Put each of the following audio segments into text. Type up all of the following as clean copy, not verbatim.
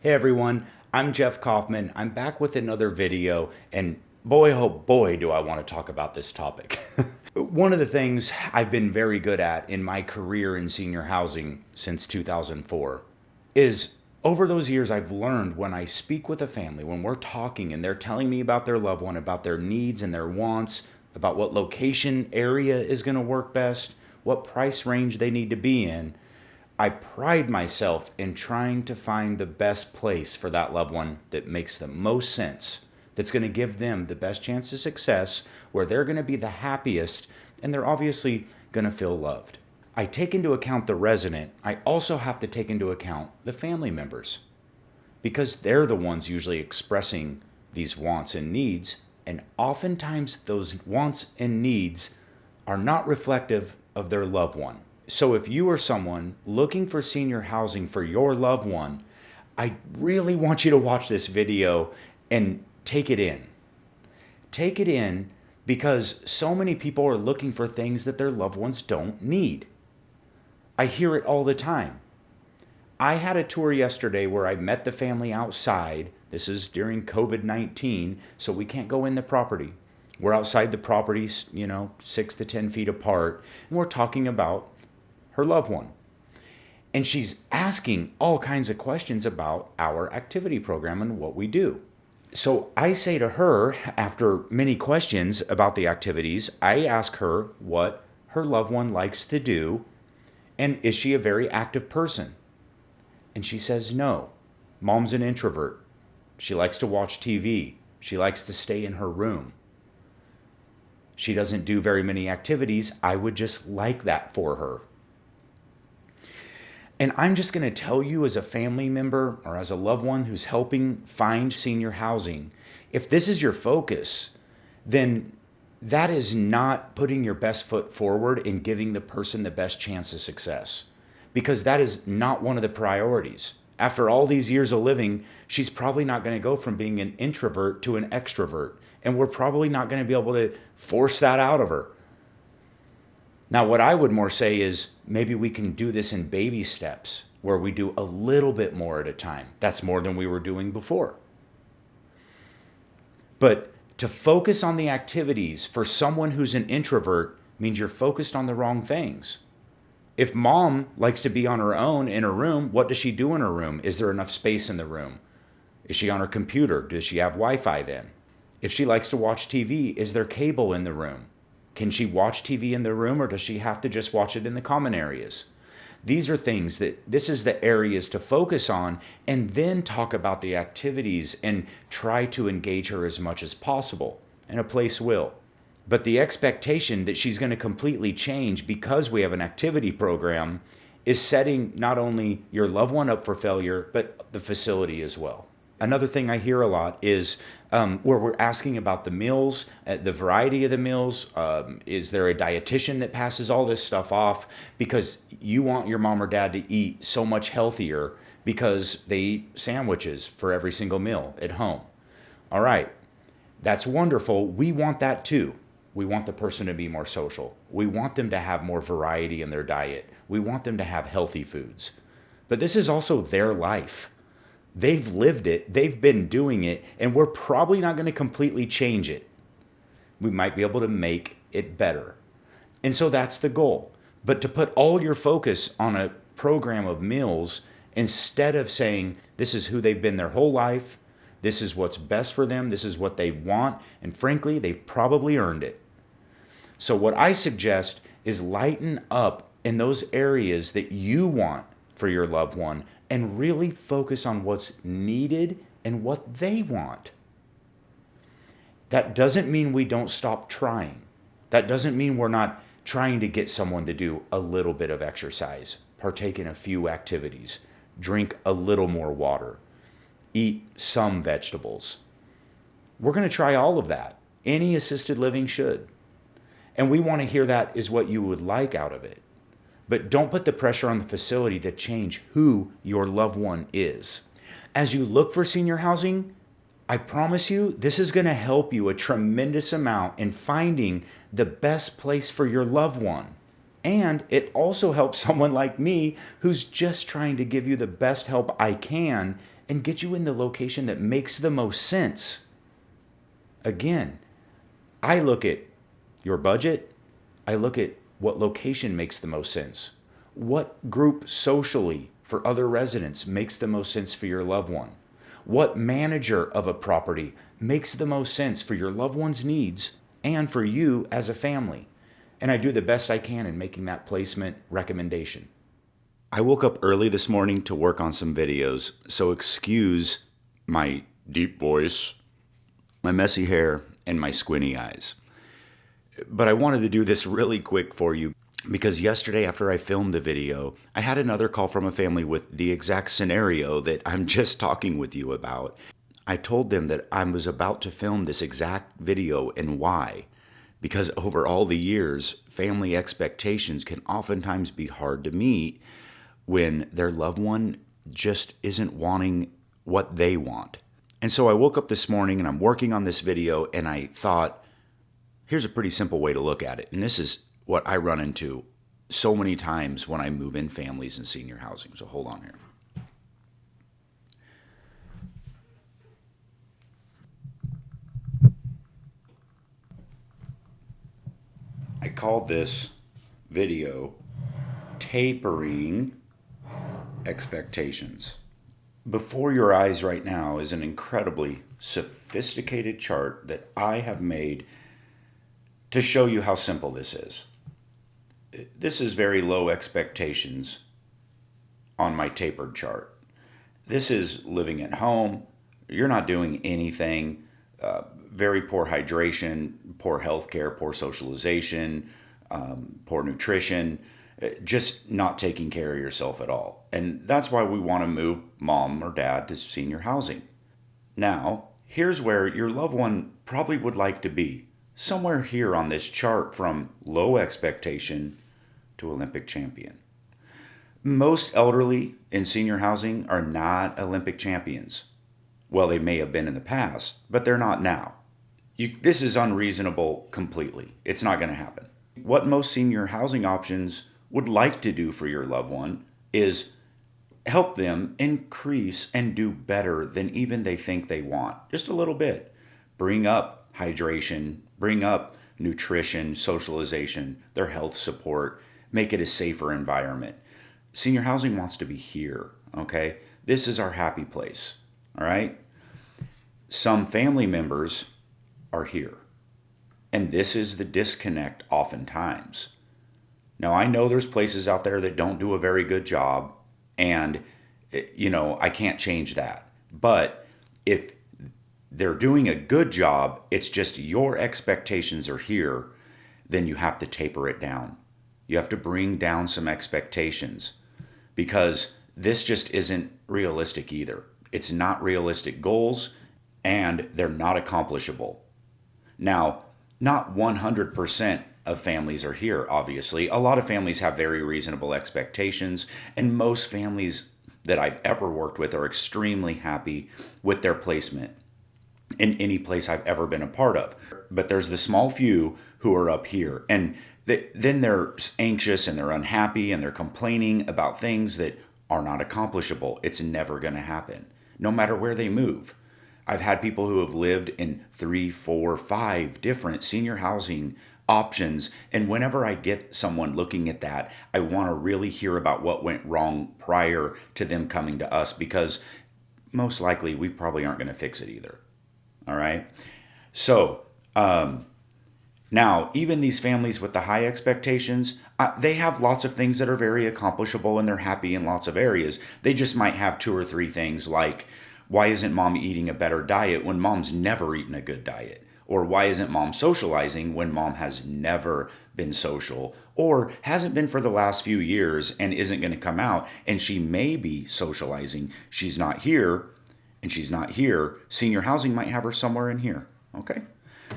Hey everyone, I'm Jeff Kauffman. I'm back with another video, and boy, oh boy, do I want to talk about this topic. One of the things I've been very good at in my career in senior housing since 2004 is over those years I've learned when I speak with a family, when we're talking and they're telling me about their loved one, about their needs and their wants, about what location area is going to work best, what price range they need to be in, I pride myself in trying to find the best place for that loved one that makes the most sense, that's going to give them the best chance of success, where they're going to be the happiest, and they're obviously going to feel loved. I take into account the resident. I also have to take into account the family members, because they're the ones usually expressing these wants and needs, and oftentimes those wants and needs are not reflective of their loved one. So if you are someone looking for senior housing for your loved one, I really want you to watch this video and take it in. Take it in because so many people are looking for things that their loved ones don't need. I hear it all the time. I had a tour yesterday where I met the family outside. This is during COVID-19, so we can't go in the property. We're outside the property, 6 to 10 feet apart, and we're talking about her loved one. And she's asking all kinds of questions about our activity program and what we do. So I say to her, after many questions about the activities, I ask her what her loved one likes to do, and is she a very active person? And she says no. Mom's an introvert. She likes to watch TV. She likes to stay in her room. She doesn't do very many activities. I would just like that for her. And I'm just going to tell you, as a family member or as a loved one who's helping find senior housing, if this is your focus, then that is not putting your best foot forward in giving the person the best chance of success, because that is not one of the priorities. After all these years of living, she's probably not going to go from being an introvert to an extrovert, and we're probably not going to be able to force that out of her. Now, what I would more say is maybe we can do this in baby steps, where we do a little bit more at a time. That's more than we were doing before. But to focus on the activities for someone who's an introvert means you're focused on the wrong things. If mom likes to be on her own in her room, what does she do in her room? Is there enough space in the room? Is she on her computer? Does she have Wi-Fi then? If she likes to watch TV, is there cable in the room? Can she watch TV in the room, or does she have to just watch it in the common areas? These are things this is the areas to focus on, and then talk about the activities and try to engage her as much as possible, and a place will. But the expectation that she's going to completely change because we have an activity program is setting not only your loved one up for failure, but the facility as well. Another thing I hear a lot is where we're asking about the meals, the variety of the meals. Is there a dietitian that passes all this stuff off? Because you want your mom or dad to eat so much healthier because they eat sandwiches for every single meal at home. All right, that's wonderful. We want that too. We want the person to be more social. We want them to have more variety in their diet. We want them to have healthy foods. But this is also their life. They've lived it, they've been doing it, and we're probably not going to completely change it. We might be able to make it better. And so that's the goal. But to put all your focus on a program of meals instead of saying this is who they've been their whole life, this is what's best for them, this is what they want, and frankly, they've probably earned it. So what I suggest is lighten up in those areas that you want for your loved one, and really focus on what's needed and what they want. That doesn't mean we don't stop trying. That doesn't mean we're not trying to get someone to do a little bit of exercise, partake in a few activities, drink a little more water, eat some vegetables. We're going to try all of that. Any assisted living should. And we want to hear that is what you would like out of it. But don't put the pressure on the facility to change who your loved one is. As you look for senior housing, I promise you, this is going to help you a tremendous amount in finding the best place for your loved one. And it also helps someone like me who's just trying to give you the best help I can and get you in the location that makes the most sense. Again, I look at your budget. I look at what location makes the most sense. What group socially for other residents makes the most sense for your loved one? What manager of a property makes the most sense for your loved one's needs and for you as a family? And I do the best I can in making that placement recommendation. I woke up early this morning to work on some videos, so excuse my deep voice, my messy hair, and my squinty eyes. But I wanted to do this really quick for you because yesterday after I filmed the video, I had another call from a family with the exact scenario that I'm just talking with you about. I told them that I was about to film this exact video and why. Because over all the years, family expectations can oftentimes be hard to meet when their loved one just isn't wanting what they want. And so I woke up this morning and I'm working on this video and I thought, here's a pretty simple way to look at it. And this is what I run into so many times when I move in families in senior housing. So hold on here. I called this video Tapering Expectations. Before your eyes right now is an incredibly sophisticated chart that I have made to show you how simple this is. This is very low expectations on my tapered chart. This is living at home. You're not doing anything. Very poor hydration, poor health care, poor socialization, poor nutrition, just not taking care of yourself at all. And that's why we want to move mom or dad to senior housing. Now, here's where your loved one probably would like to be. Somewhere here on this chart from low expectation to Olympic champion. Most elderly in senior housing are not Olympic champions. Well, they may have been in the past, but they're not now. This is unreasonable completely. It's not going to happen. What most senior housing options would like to do for your loved one is help them increase and do better than even they think they want. Just a little bit. Bring up hydration, bring up nutrition, socialization, their health support, make it a safer environment. Senior housing wants to be here, okay? This is our happy place, all right? Some family members are here. And this is the disconnect oftentimes. Now, I know there's places out there that don't do a very good job, and, I can't change that. But if they're doing a good job, it's just your expectations are here, then you have to taper it down. You have to bring down some expectations because this just isn't realistic either. It's not realistic goals, and they're not accomplishable. Now, not 100% of families are here, obviously. A lot of families have very reasonable expectations, and most families that I've ever worked with are extremely happy with their placement in any place I've ever been a part of. But there's the small few who are up here, and then they're anxious and they're unhappy and they're complaining about things that are not accomplishable. It's never going to happen, no matter where they move. I've had people who have lived in 3, 4, 5 different senior housing options. And whenever I get someone looking at that, I want to really hear about what went wrong prior to them coming to us, because most likely we probably aren't going to fix it either. All right. So now, even these families with the high expectations, they have lots of things that are very accomplishable and they're happy in lots of areas. They just might have 2 or 3 things like, why isn't mom eating a better diet when mom's never eaten a good diet? Or why isn't mom socializing when mom has never been social or hasn't been for the last few years and isn't going to come out, and she may be socializing. She's not here, and she's not here. Senior housing might have her somewhere in here. Okay?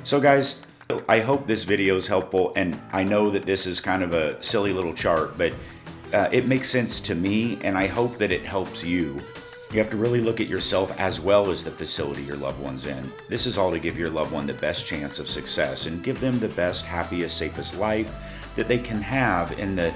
So guys, I hope this video is helpful, and I know that this is kind of a silly little chart, but it makes sense to me, and I hope that it helps you. You have to really look at yourself as well as the facility your loved one's in. This is all to give your loved one the best chance of success and give them the best, happiest, safest life that they can have in the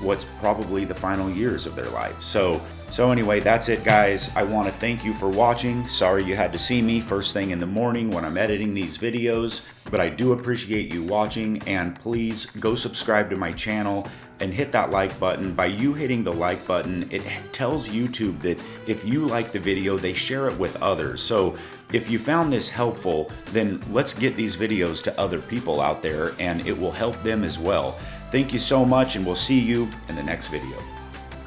what's probably the final years of their life. So So anyway, that's it, guys. I want to thank you for watching. Sorry you had to see me first thing in the morning when I'm editing these videos, but I do appreciate you watching, and please go subscribe to my channel and hit that like button. By you hitting the like button, it tells YouTube that if you like the video, they share it with others. So if you found this helpful, then let's get these videos to other people out there, and it will help them as well. Thank you so much, and we'll see you in the next video.